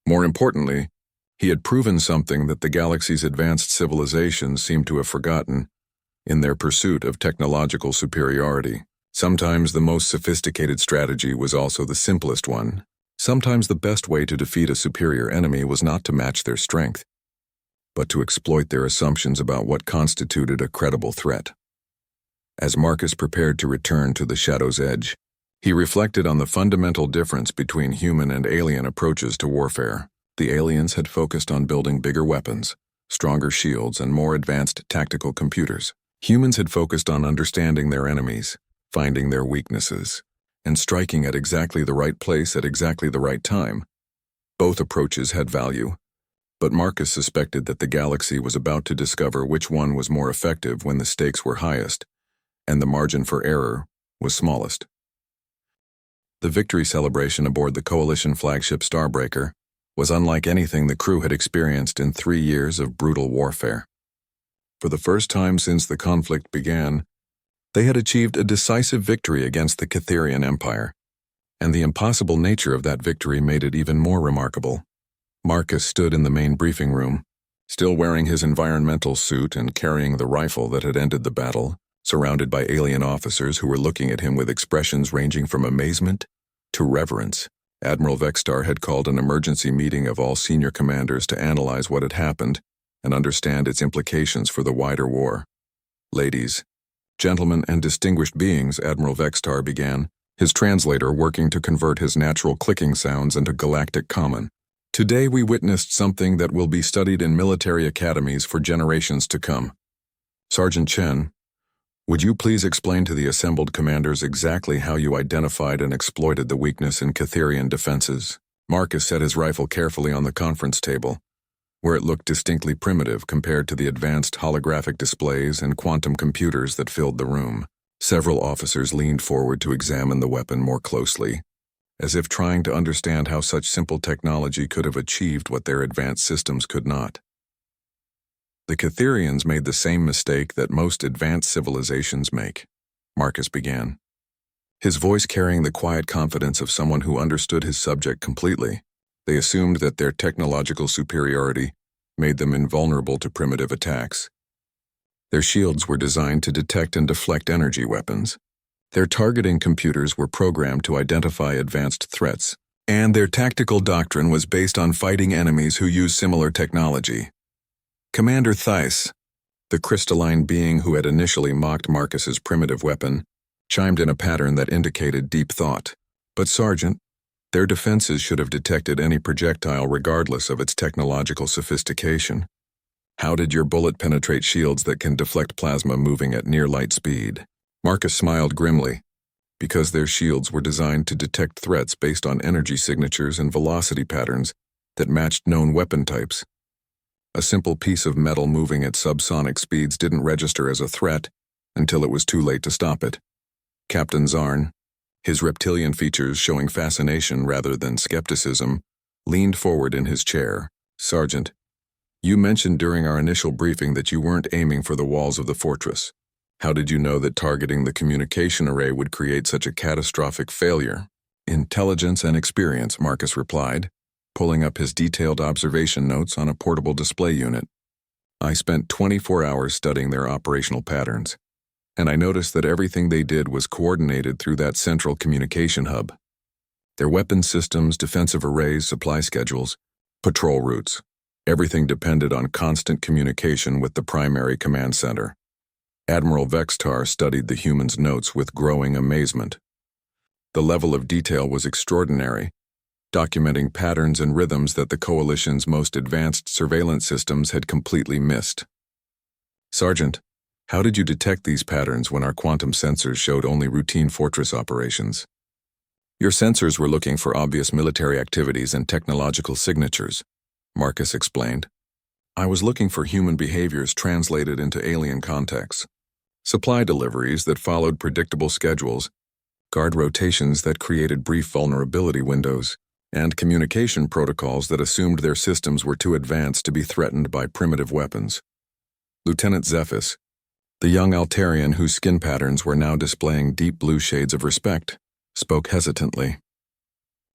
S1: More importantly, he had proven something that the galaxy's advanced civilizations seemed to have forgotten in their pursuit of technological superiority. Sometimes the most sophisticated strategy was also the simplest one. Sometimes the best way to defeat a superior enemy was not to match their strength, but to exploit their assumptions about what constituted a credible threat. As Marcus prepared to return to the Shadow's Edge, he reflected on the fundamental difference between human and alien approaches to warfare. The aliens had focused on building bigger weapons, stronger shields, and more advanced tactical computers. Humans had focused on understanding their enemies, finding their weaknesses, and striking at exactly the right place at exactly the right time. Both approaches had value, but Marcus suspected that the galaxy was about to discover which one was more effective when the stakes were highest and the margin for error was smallest. The victory celebration aboard the Coalition flagship Starbreaker was unlike anything the crew had experienced in 3 years of brutal warfare. For the first time since the conflict began, they had achieved a decisive victory against the Catherian Empire, and the impossible nature of that victory made it even more remarkable. Marcus stood in the main briefing room, still wearing his environmental suit and carrying the rifle that had ended the battle, surrounded by alien officers who were looking at him with expressions ranging from amazement to reverence. Admiral Vextar had called an emergency meeting of all senior commanders to analyze what had happened and understand its implications for the wider war. "Ladies, gentlemen, and distinguished beings," Admiral Vextar began, his translator working to convert his natural clicking sounds into Galactic common. "Today we witnessed something that will be studied in military academies for generations to come. Sergeant Chen, would you please explain to the assembled commanders exactly how you identified and exploited the weakness in Catherian defenses?" Marcus set his rifle carefully on the conference table, where it looked distinctly primitive compared to the advanced holographic displays and quantum computers that filled the room. Several officers leaned forward to examine the weapon more closely, as if trying to understand how such simple technology could have achieved what their advanced systems could not. "The Catherians made the same mistake that most advanced civilizations make," Marcus began, his voice carrying the quiet confidence of someone who understood his subject completely. They assumed that their technological superiority made them invulnerable to primitive attacks. Their shields were designed to detect and deflect energy weapons. Their targeting computers were programmed to identify advanced threats, and their tactical doctrine was based on fighting enemies who use similar technology. Commander Theiss, the crystalline being who had initially mocked Marcus's primitive weapon, chimed in a pattern that indicated deep thought. "But Sergeant, their defenses should have detected any projectile regardless of its technological sophistication. How did your bullet penetrate shields that can deflect plasma moving at near light speed?" Marcus smiled grimly. "Because their shields were designed to detect threats based on energy signatures and velocity patterns that matched known weapon types. A simple piece of metal moving at subsonic speeds didn't register as a threat until it was too late to stop it." Captain Zarn, his reptilian features showing fascination rather than skepticism, leaned forward in his chair. "Sergeant, you mentioned during our initial briefing that you weren't aiming for the walls of the fortress. How did you know that targeting the communication array would create such a catastrophic failure?" "Intelligence and experience," Marcus replied, pulling up his detailed observation notes on a portable display unit. "I spent 24 hours studying their operational patterns, and I noticed that everything they did was coordinated through that central communication hub. Their weapon systems, defensive arrays, supply schedules, patrol routes, everything depended on constant communication with the primary command center." Admiral Vextar studied the human's notes with growing amazement. The level of detail was extraordinary, documenting patterns and rhythms that the Coalition's most advanced surveillance systems had completely missed. "Sergeant, how did you detect these patterns when our quantum sensors showed only routine fortress operations?" "Your sensors were looking for obvious military activities and technological signatures," Marcus explained. "I was looking for human behaviors translated into alien contexts. Supply deliveries that followed predictable schedules, guard rotations that created brief vulnerability windows, and communication protocols that assumed their systems were too advanced to be threatened by primitive weapons." Lieutenant Zephys, the young Altarian whose skin patterns were now displaying deep blue shades of respect, spoke hesitantly.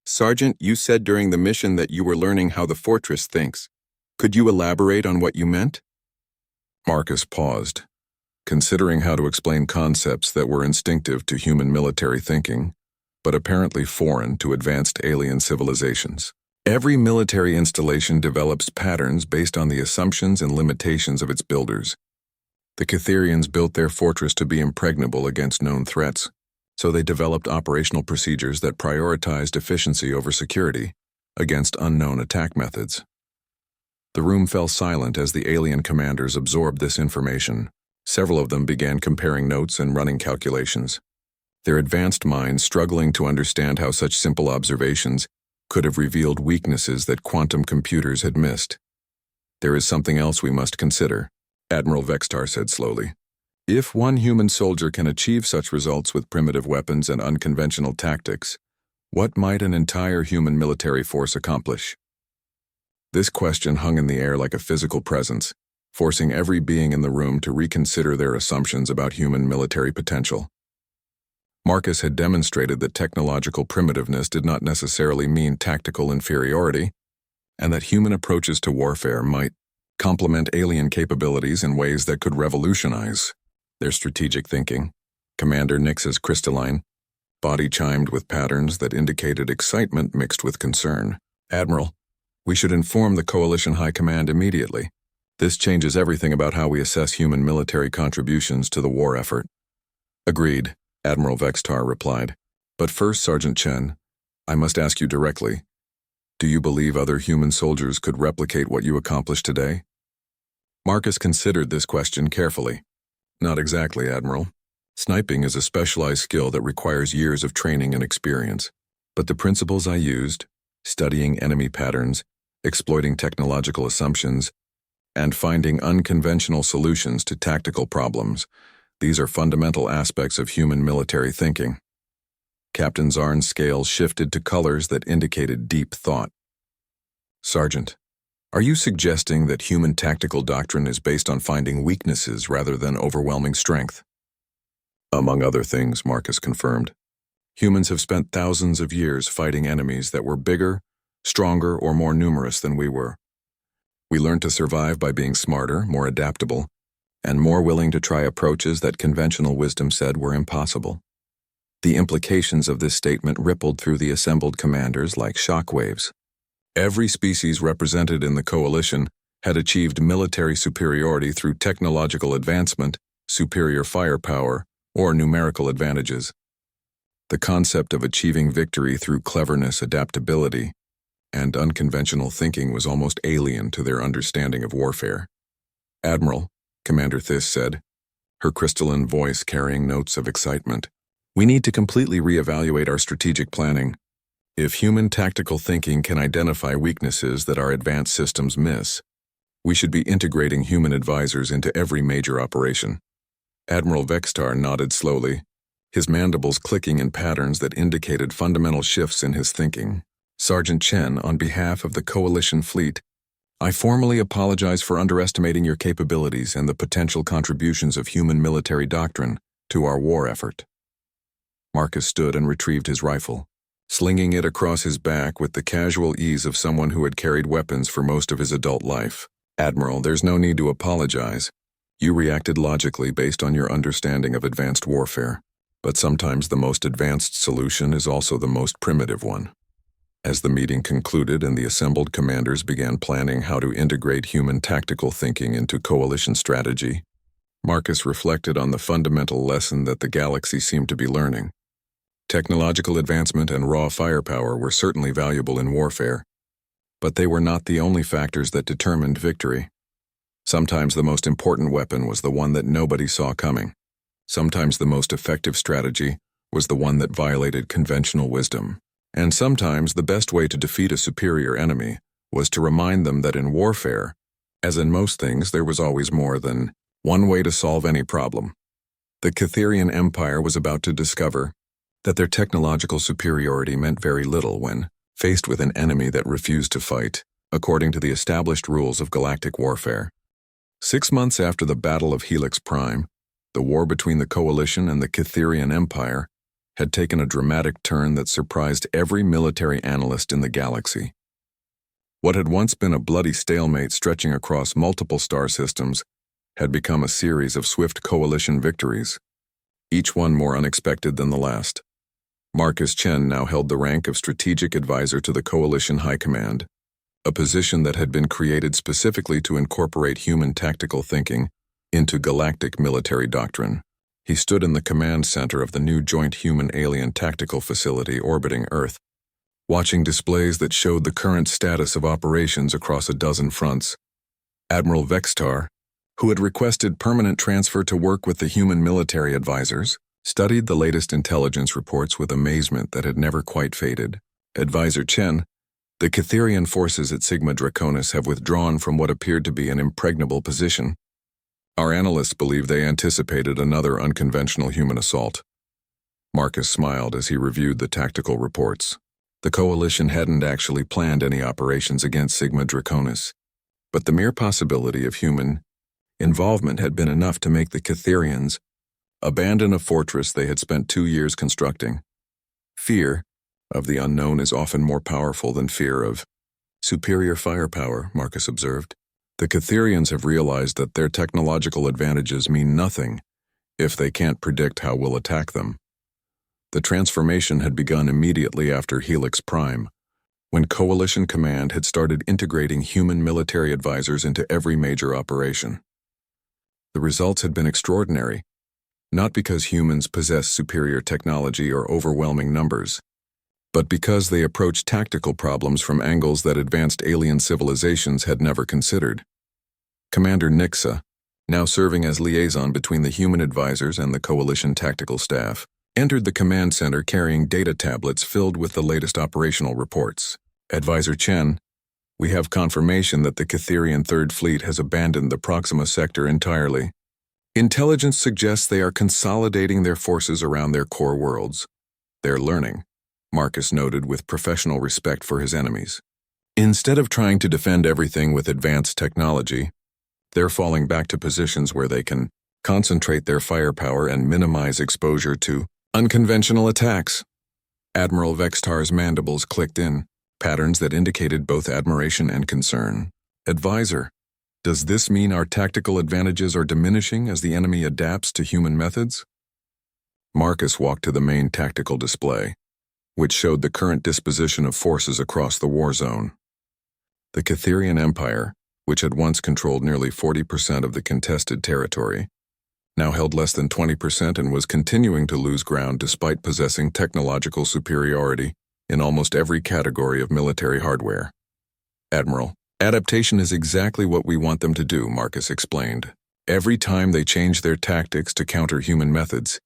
S1: "Sergeant, you said during the mission that you were learning how the fortress thinks. Could you elaborate on what you meant?" Marcus paused, considering how to explain concepts that were instinctive to human military thinking, but apparently foreign to advanced alien civilizations. "Every military installation develops patterns based on the assumptions and limitations of its builders. The Catherians built their fortress to be impregnable against known threats, so they developed operational procedures that prioritized efficiency over security against unknown attack methods." The room fell silent as the alien commanders absorbed this information. Several of them began comparing notes and running calculations, their advanced minds struggling to understand how such simple observations could have revealed weaknesses that quantum computers had missed. "There is something else we must consider," Admiral Vextar said slowly. "If one human soldier can achieve such results with primitive weapons and unconventional tactics, What might an entire human military force accomplish? This question hung in the air like a physical presence, forcing every being in the room to reconsider their assumptions about human military potential. Marcus had demonstrated that technological primitiveness did not necessarily mean tactical inferiority, and that human approaches to warfare might complement alien capabilities in ways that could revolutionize their strategic thinking. Commander Nix's crystalline body chimed with patterns that indicated excitement mixed with concern. "Admiral, we should inform the Coalition High Command immediately. This changes everything about how we assess human military contributions to the war effort." "Agreed," Admiral Vextar replied. "But first, Sergeant Chen, I must ask you directly. Do you believe other human soldiers could replicate what you accomplished today?" Marcus considered this question carefully. "Not exactly, Admiral. Sniping is a specialized skill that requires years of training and experience. But the principles I used, studying enemy patterns, exploiting technological assumptions, and finding unconventional solutions to tactical problems, these are fundamental aspects of human military thinking." Captain Zarn's scales shifted to colors that indicated deep thought. "Sergeant, are you suggesting that human tactical doctrine is based on finding weaknesses rather than overwhelming strength?" "Among other things," Marcus confirmed. "Humans have spent thousands of years fighting enemies that were bigger, stronger, or more numerous than we were. We learned to survive by being smarter, more adaptable, and more willing to try approaches that conventional wisdom said were impossible." The implications of this statement rippled through the assembled commanders like shockwaves. Every species represented in the coalition had achieved military superiority through technological advancement, superior firepower, or numerical advantages. The concept of achieving victory through cleverness, adaptability, and unconventional thinking was almost alien to their understanding of warfare. "Admiral," Commander Thiss said, her crystalline voice carrying notes of excitement, "we need to completely reevaluate our strategic planning. If human tactical thinking can identify weaknesses that our advanced systems miss, we should be integrating human advisors into every major operation." Admiral Vextar nodded slowly, his mandibles clicking in patterns that indicated fundamental shifts in his thinking. "Sergeant Chen, on behalf of the Coalition Fleet, I formally apologize for underestimating your capabilities and the potential contributions of human military doctrine to our war effort." Marcus stood and retrieved his rifle, slinging it across his back with the casual ease of someone who had carried weapons for most of his adult life. "Admiral, there's no need to apologize. You reacted logically based on your understanding of advanced warfare. But sometimes the most advanced solution is also the most primitive one." As the meeting concluded and the assembled commanders began planning how to integrate human tactical thinking into coalition strategy, Marcus reflected on the fundamental lesson that the galaxy seemed to be learning. Technological advancement and raw firepower were certainly valuable in warfare, but they were not the only factors that determined victory. Sometimes the most important weapon was the one that nobody saw coming. Sometimes the most effective strategy was the one that violated conventional wisdom. And sometimes the best way to defeat a superior enemy was to remind them that in warfare, as in most things, there was always more than one way to solve any problem. The Catherian Empire was about to discover that their technological superiority meant very little when faced with an enemy that refused to fight, according to the established rules of galactic warfare. 6 months after the Battle of Helix Prime, the war between the Coalition and the Catherian Empire had taken a dramatic turn that surprised every military analyst in the galaxy. What had once been a bloody stalemate stretching across multiple star systems had become a series of swift coalition victories, each one more unexpected than the last. Marcus Chen now held the rank of strategic advisor to the Coalition High Command, a position that had been created specifically to incorporate human tactical thinking into galactic military doctrine. He stood in the command center of the new joint human-alien tactical facility orbiting Earth, watching displays that showed the current status of operations across a dozen fronts. Admiral Vextar, who had requested permanent transfer to work with the human military advisors, studied the latest intelligence reports with amazement that had never quite faded. "Advisor Chen, the Catherian forces at Sigma Draconis have withdrawn from what appeared to be an impregnable position. Our analysts believe they anticipated another unconventional human assault." Marcus smiled as he reviewed the tactical reports. The Coalition hadn't actually planned any operations against Sigma Draconis, but the mere possibility of human involvement had been enough to make the Catherians abandon a fortress they had spent 2 years constructing. Fear of the unknown is often more powerful than fear of superior firepower, Marcus observed. The Catherians have realized that their technological advantages mean nothing if they can't predict how we'll attack them. The transformation had begun immediately after Helix Prime, when Coalition Command had started integrating human military advisors into every major operation. The results had been extraordinary, not because humans possess superior technology or overwhelming numbers, but because they approached tactical problems from angles that advanced alien civilizations had never considered. Commander Nixa, now serving as liaison between the human advisors and the Coalition tactical staff, entered the command center carrying data tablets filled with the latest operational reports. Advisor Chen, we have confirmation that the Catherian Third Fleet has abandoned the Proxima sector entirely. Intelligence suggests they are consolidating their forces around their core worlds. They're learning, Marcus noted with professional respect for his enemies. Instead of trying to defend everything with advanced technology, they're falling back to positions where they can concentrate their firepower and minimize exposure to unconventional attacks. Admiral Vextar's mandibles clicked in, patterns that indicated both admiration and concern. Advisor, does this mean our tactical advantages are diminishing as the enemy adapts to human methods? Marcus walked to the main tactical display, which showed the current disposition of forces across the war zone. The Catherian Empire, which had once controlled nearly 40% of the contested territory, now held less than 20% and was continuing to lose ground despite possessing technological superiority in almost every category of military hardware. Admiral, adaptation is exactly what we want them to do, Marcus explained. Every time they change their tactics to counter human methods,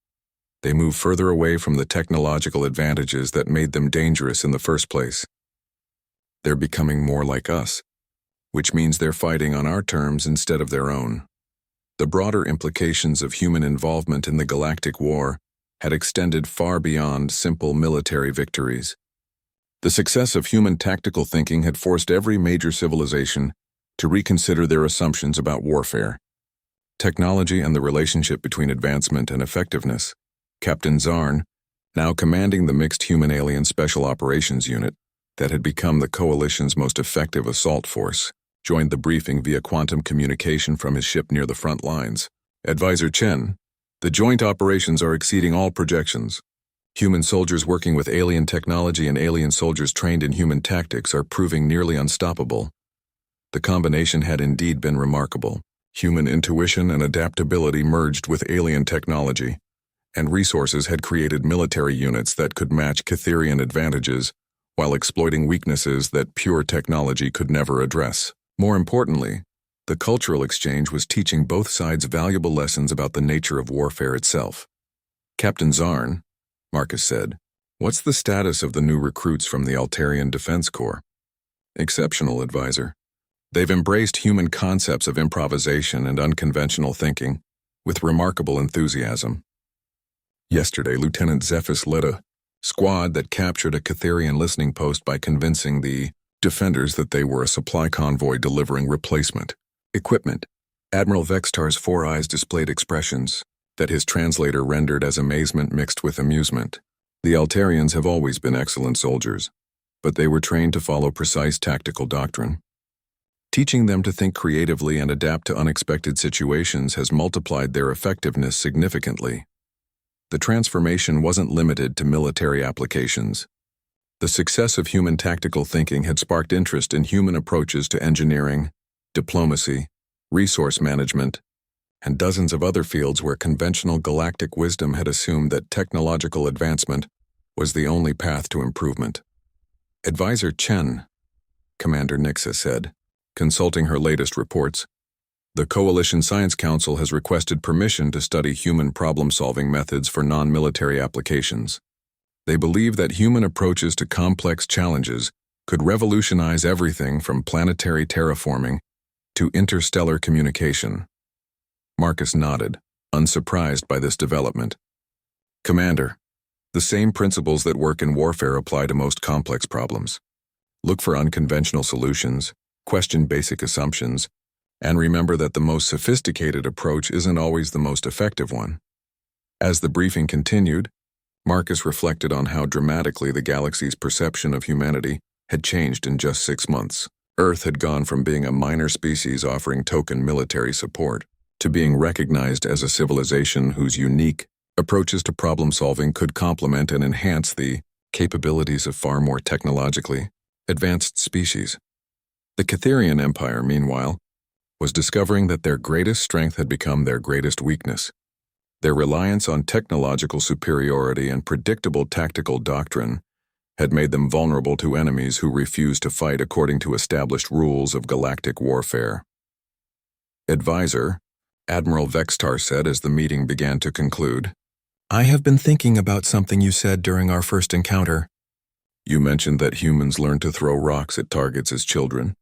S1: they move further away from the technological advantages that made them dangerous in the first place. They're becoming more like us, which means they're fighting on our terms instead of their own. The broader implications of human involvement in the Galactic War had extended far beyond simple military victories. The success of human tactical thinking had forced every major civilization to reconsider their assumptions about warfare. Technology and the relationship between advancement and effectiveness. Captain Zarn, now commanding the Mixed Human-Alien Special Operations Unit that had become the Coalition's most effective assault force, joined the briefing via quantum communication from his ship near the front lines. Advisor Chen, the joint operations are exceeding all projections. Human soldiers working with alien technology and alien soldiers trained in human tactics are proving nearly unstoppable. The combination had indeed been remarkable. Human intuition and adaptability merged with alien technology, and resources had created military units that could match Catherian advantages while exploiting weaknesses that pure technology could never address. More importantly, the cultural exchange was teaching both sides valuable lessons about the nature of warfare itself. Captain Zarn, Marcus said, what's the status of the new recruits from the Altarian Defense Corps? Exceptional, Advisor. They've embraced human concepts of improvisation and unconventional thinking with remarkable enthusiasm. Yesterday, Lieutenant Zephys led a squad that captured a Catherian listening post by convincing the defenders that they were a supply convoy delivering replacement equipment. Admiral Vextar's 4 eyes displayed expressions that his translator rendered as amazement mixed with amusement. The Altarians have always been excellent soldiers, but they were trained to follow precise tactical doctrine. Teaching them to think creatively and adapt to unexpected situations has multiplied their effectiveness significantly. The transformation wasn't limited to military applications. The success of human tactical thinking had sparked interest in human approaches to engineering, diplomacy, resource management, and dozens of other fields where conventional galactic wisdom had assumed that technological advancement was the only path to improvement. Advisor Chen, Commander Nixa said, consulting her latest reports, the Coalition Science Council has requested permission to study human problem-solving methods for non-military applications. They believe that human approaches to complex challenges could revolutionize everything from planetary terraforming to interstellar communication. Marcus nodded, unsurprised by this development. Commander, The same principles that work in warfare apply to most complex problems. Look for unconventional solutions, question basic assumptions, and remember that the most sophisticated approach isn't always the most effective one. As the briefing continued, Marcus reflected on how dramatically the galaxy's perception of humanity had changed in just 6 months. Earth had gone from being a minor species offering token military support to being recognized as a civilization whose unique approaches to problem-solving could complement and enhance the capabilities of far more technologically advanced species. The Catherian Empire, meanwhile, was discovering that their greatest strength had become their greatest weakness. Their reliance on technological superiority and predictable tactical doctrine had made them vulnerable to enemies who refused to fight according to established rules of galactic warfare. Advisor, Admiral Vextar said as the meeting began to conclude, "I have been thinking about something you said during our first encounter. You mentioned that humans learn to throw rocks at targets as children,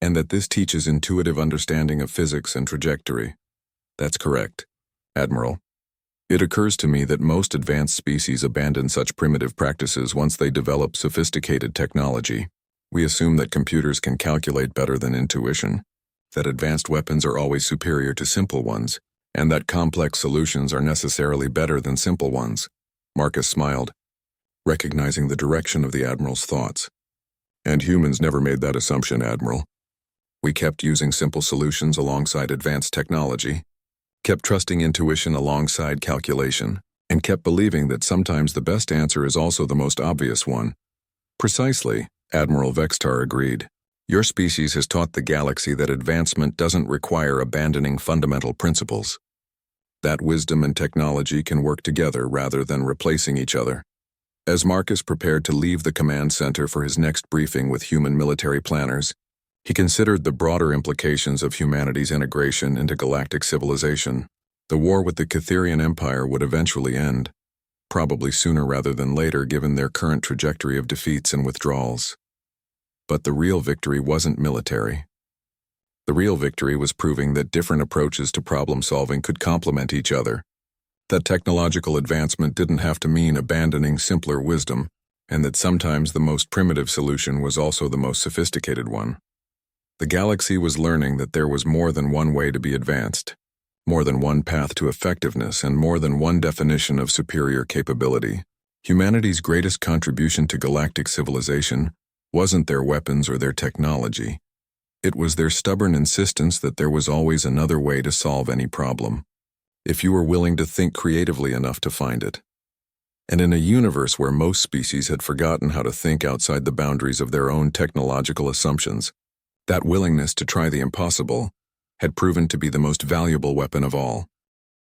S1: and that this teaches intuitive understanding of physics and trajectory. That's correct, Admiral. It occurs to me that most advanced species abandon such primitive practices once they develop sophisticated technology. We assume that computers can calculate better than intuition, that advanced weapons are always superior to simple ones, and that complex solutions are necessarily better than simple ones." Marcus smiled, recognizing the direction of the Admiral's thoughts. "And humans never made that assumption, Admiral. We kept using simple solutions alongside advanced technology, kept trusting intuition alongside calculation, and kept believing that sometimes the best answer is also the most obvious one." "Precisely," Admiral Vextar agreed. "Your species has taught the galaxy that advancement doesn't require abandoning fundamental principles. That wisdom and technology can work together rather than replacing each other." As Marcus prepared to leave the command center for his next briefing with human military planners, he considered the broader implications of humanity's integration into galactic civilization. The war with the Catherian Empire would eventually end, probably sooner rather than later given their current trajectory of defeats and withdrawals. But the real victory wasn't military. The real victory was proving that different approaches to problem-solving could complement each other, that technological advancement didn't have to mean abandoning simpler wisdom, and that sometimes the most primitive solution was also the most sophisticated one. The galaxy was learning that there was more than one way to be advanced, more than one path to effectiveness, and more than one definition of superior capability. Humanity's greatest contribution to galactic civilization wasn't their weapons or their technology. It was their stubborn insistence that there was always another way to solve any problem, if you were willing to think creatively enough to find it. And in a universe where most species had forgotten how to think outside the boundaries of their own technological assumptions, that willingness to try the impossible had proven to be the most valuable weapon of all.